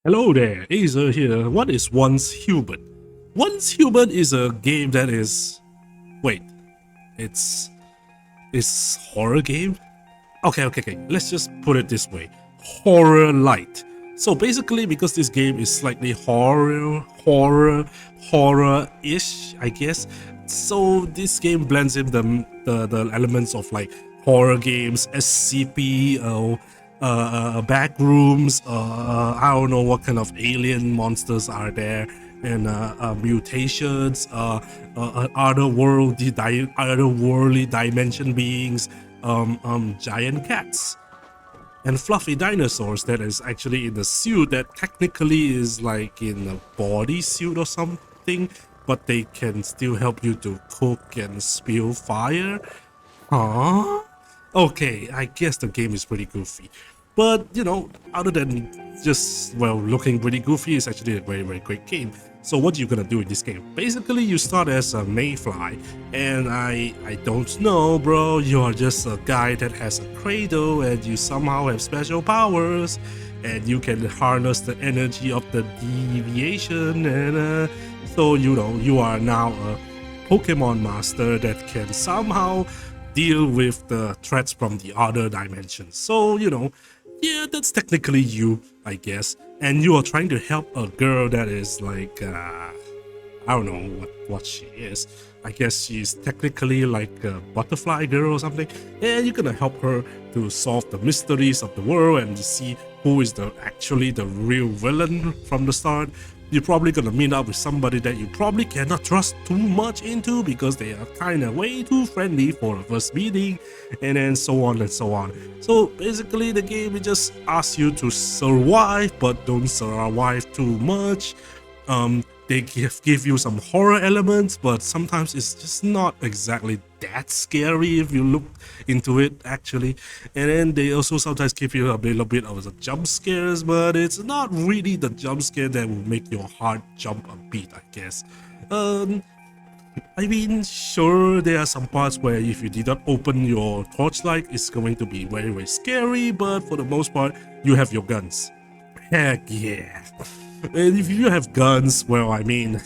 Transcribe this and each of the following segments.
Hello there, Azer here. What is Once Human? Once Human is a game that is... Wait, it's horror game? Okay. Let's just put it this way. Horror Lite. So basically, because this game is slightly horror-ish, I guess. So this game blends in the elements of like horror games, SCP, back rooms, I don't know what kind of alien monsters are there, and mutations, otherworldly dimension beings, giant cats, and fluffy dinosaurs that is actually in the suit that technically is like in a body suit or something, but they can still help you to cook and spew fire. Huh? Okay, I guess the game is pretty goofy. But, you know, other than just, well, looking pretty goofy, it's actually a very great game. So what you gonna do in this game? Basically, you start as a mayfly, and I don't know, bro, you're just a guy that has a cradle and you somehow have special powers, and you can harness the energy of the deviation, and so, you know, you are now a Pokemon master that can somehow deal with the threats from the other dimensions. So, you know, yeah, that's technically you, I guess. And you are trying to help a girl that is like, I don't know what she is. I guess she's technically like a butterfly girl or something. And you're gonna help her to solve the mysteries of the world and to see who is actually the real villain from the start. You're probably gonna meet up with somebody that you probably cannot trust too much into because they are kinda way too friendly for a first meeting, and then so on and so on. So basically the game just asks you to survive, but don't survive too much. They give you some horror elements, but sometimes it's just not exactly that scary if you look into it actually. And then they also sometimes give you a little bit of the jump scares, but it's not really the jump scare that will make your heart jump a beat, I guess. I mean, sure, there are some parts where if you did not open your torchlight, it's going to be very scary, but for the most part, you have your guns. Heck yeah. And if you have guns, well, I mean,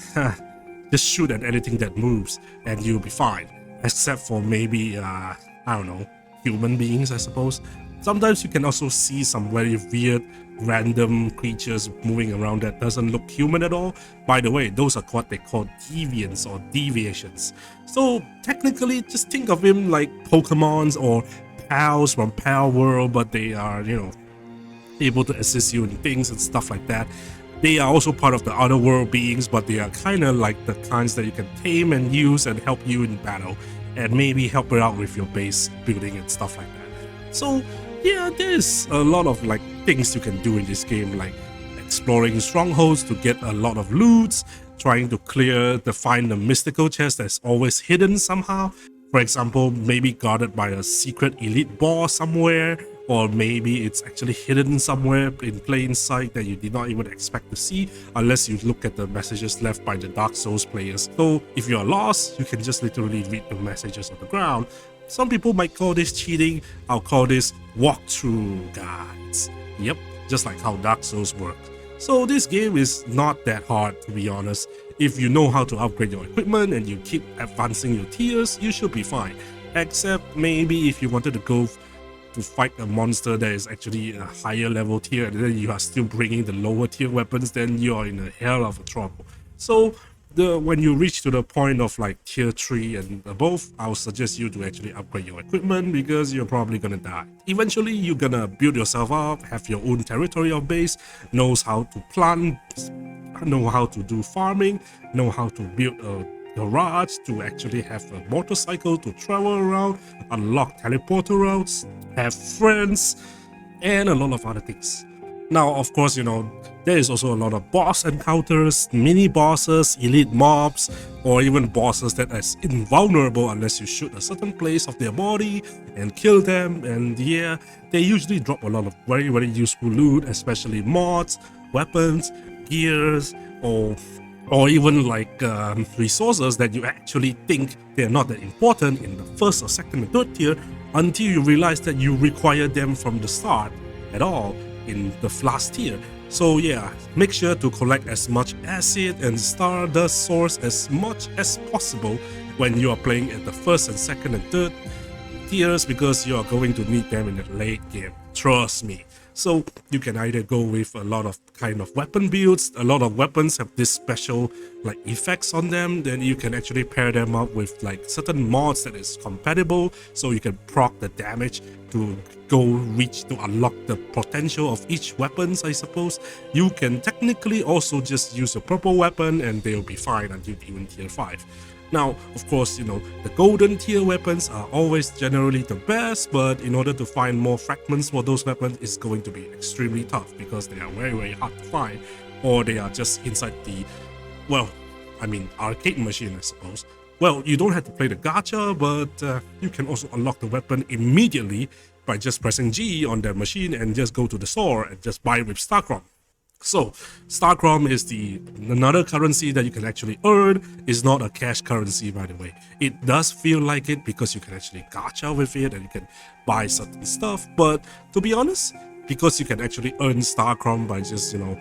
just shoot at anything that moves and you'll be fine. Except for maybe, I don't know, human beings, I suppose. Sometimes you can also see some very weird, random creatures moving around that doesn't look human at all. By the way, those are what they call deviants or deviations. So technically, just think of him like Pokemons or pals from Pal World, but they are, you know, able to assist you in things and stuff like that. They are also part of the other world beings, but they are kind of like the kinds that you can tame and use and help you in battle, and maybe help you out with your base building and stuff like that. So yeah, there's a lot of like things you can do in this game, like exploring strongholds to get a lot of loots, trying to find the mystical chest that's always hidden somehow. For example, maybe guarded by a secret elite boss somewhere, or maybe it's actually hidden somewhere in plain sight that you did not even expect to see unless you look at the messages left by the Dark Souls players. So if you're lost, you can just literally read the messages on the ground. Some people might call this cheating, I'll call this walkthrough guides. Yep, just like how Dark Souls works. So this game is not that hard, to be honest. If you know how to upgrade your equipment and you keep advancing your tiers, you should be fine. Except maybe if you wanted to go to fight a monster that is actually a higher level tier and then you are still bringing the lower tier weapons, then you are in a hell of a trouble. So when you reach to the point of like tier 3 and above, I would suggest you to actually upgrade your equipment because you're probably gonna die. Eventually you're gonna build yourself up, have your own territory of base, knows how to plant, know how to do farming, know how to build a garage to actually have a motorcycle to travel around, unlock teleporter routes, have friends, and a lot of other things. Now, of course, you know, there is also a lot of boss encounters, mini bosses, elite mobs, or even bosses that are invulnerable unless you shoot a certain place of their body and kill them. And yeah, they usually drop a lot of very useful loot, especially mods, weapons, gears, or even like resources that you actually think they're not that important in the first or second or third tier until you realize that you require them from the start at all. in the last tier. So yeah, make sure to collect as much acid and stardust source as much as possible when you are playing at the first and second and third tiers, because you are going to need them in the late game, trust me. So you can either go with a lot of kind of weapon builds. A lot of weapons have this special like effects on them, then you can actually pair them up with like certain mods that is compatible, so you can proc the damage to go reach to unlock the potential of each weapons. I suppose you can technically also just use a purple weapon and they'll be fine until even tier 5. Now, of course, you know, the golden tier weapons are always generally the best, but in order to find more fragments for those weapons, it's going to be extremely tough because they are very, very hard to find, or they are just inside the, well, I mean, arcade machine, I suppose. Well, you don't have to play the gacha, but you can also unlock the weapon immediately by just pressing G on the machine and just go to the store and just buy it with Starcrom. So, Starcrom is another currency that you can actually earn. It's not a cash currency, by the way. It does feel like it because you can actually gacha with it and you can buy certain stuff. But to be honest, because you can actually earn Starcrom by just, you know,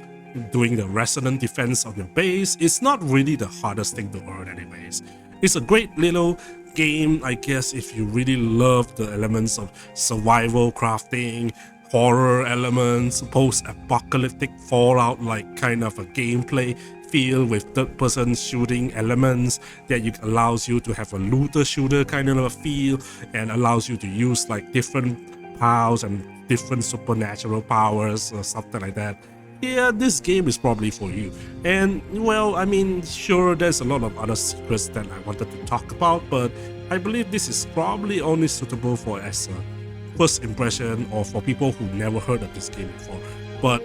doing the resonant defense on your base, it's not really the hardest thing to earn anyways. It's a great little game, I guess, if you really love the elements of survival crafting, horror elements, post-apocalyptic Fallout like kind of a gameplay feel with third-person shooting elements that allows you to have a looter shooter kind of a feel and allows you to use like different powers and different supernatural powers or something like that. Yeah, this game is probably for you. And well, I mean, sure, there's a lot of other secrets that I wanted to talk about, but I believe this is probably only suitable for as a first impression or for people who never heard of this game before. But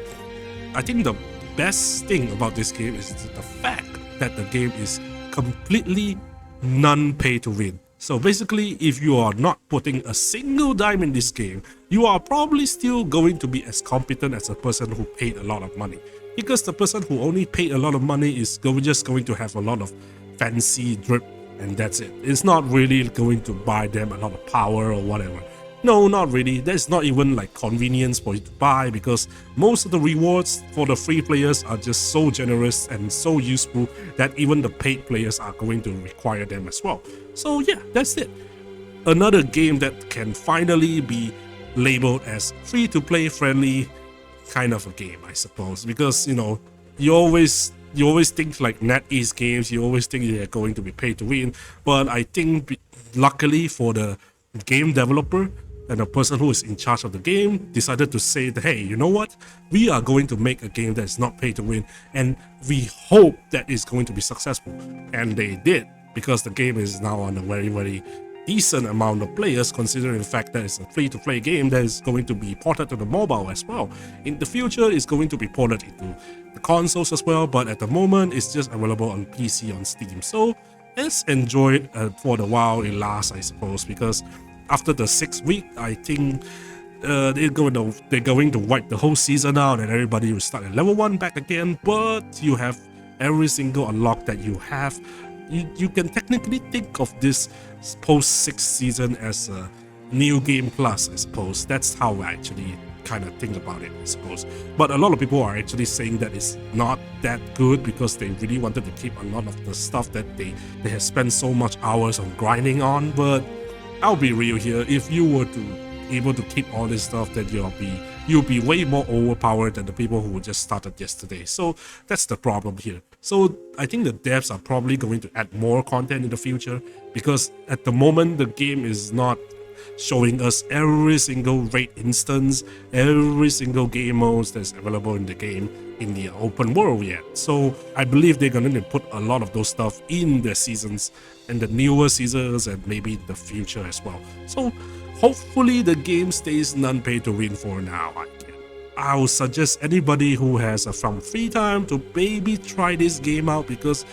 I think the best thing about this game is the fact that the game is completely non-pay to win. So basically, if you are not putting a single dime in this game, you are probably still going to be as competent as a person who paid a lot of money. Because the person who only paid a lot of money is just going to have a lot of fancy drip and that's it. It's not really going to buy them a lot of power or whatever. No, not really. There's not even like convenience for you to buy because most of the rewards for the free players are just so generous and so useful that even the paid players are going to require them as well. So yeah, that's it. Another game that can finally be labeled as free-to-play friendly kind of a game, I suppose, because you know, you always think like Netease games, you always think they're going to be paid to win, but I think luckily for the game developer and the person who is in charge of the game decided to say that, hey, you know what? We are going to make a game that's not pay to win, and we hope that it's going to be successful. And they did, because the game is now on a very, very decent amount of players, considering the fact that it's a free-to-play game that is going to be ported to the mobile as well. In the future, it's going to be ported into the consoles as well, but at the moment, it's just available on PC on Steam. So let's enjoy it for the while it lasts, I suppose, because after the 6th week, I think they're going to wipe the whole season out and everybody will start at level 1 back again, but you have every single unlock that you have. You can technically think of this post-6th season as a new game plus, I suppose. That's how I actually kind of think about it, I suppose. But a lot of people are actually saying that it's not that good because they really wanted to keep a lot of the stuff that they have spent so much hours on grinding on. But I'll be real here, if you were to able to keep all this stuff, then you'll be way more overpowered than the people who just started yesterday. So that's the problem here. So I think the devs are probably going to add more content in the future, because at the moment the game is not showing us every single raid instance, every single game modes that's available in the game in the open world yet. So I believe they're going to put a lot of those stuff in the seasons and the newer seasons and maybe the future as well. So hopefully the game stays non-pay to win for now. I would suggest anybody who has some free time to maybe try this game out, because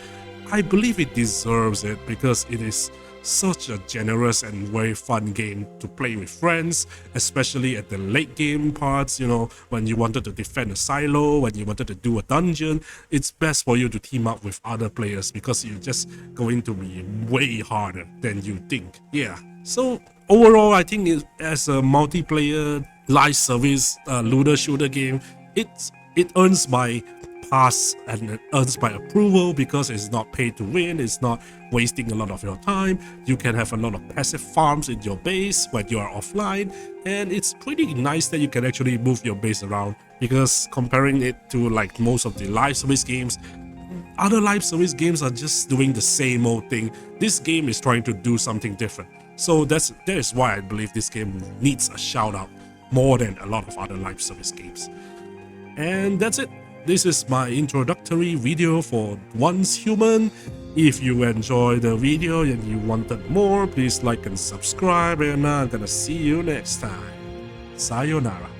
I believe it deserves it, because it is such a generous and very fun game to play with friends, especially at the late game parts, you know, when you wanted to defend a silo, when you wanted to do a dungeon. It's best for you to team up with other players because you're just going to be way harder than you think. Yeah, so overall I think as a multiplayer live service looter shooter game, it earns my pass and it earns my approval because it's not pay to win, it's not wasting a lot of your time. You can have a lot of passive farms in your base when you are offline, and it's pretty nice that you can actually move your base around, because comparing it to like most of the live service games, other live service games are just doing the same old thing. This game is trying to do something different. So that is why I believe this game needs a shout out more than a lot of other live service games. And that's it. This is my introductory video for Once Human. If you enjoyed the video and you wanted more, please like and subscribe, and I'm gonna see you next time. Sayonara.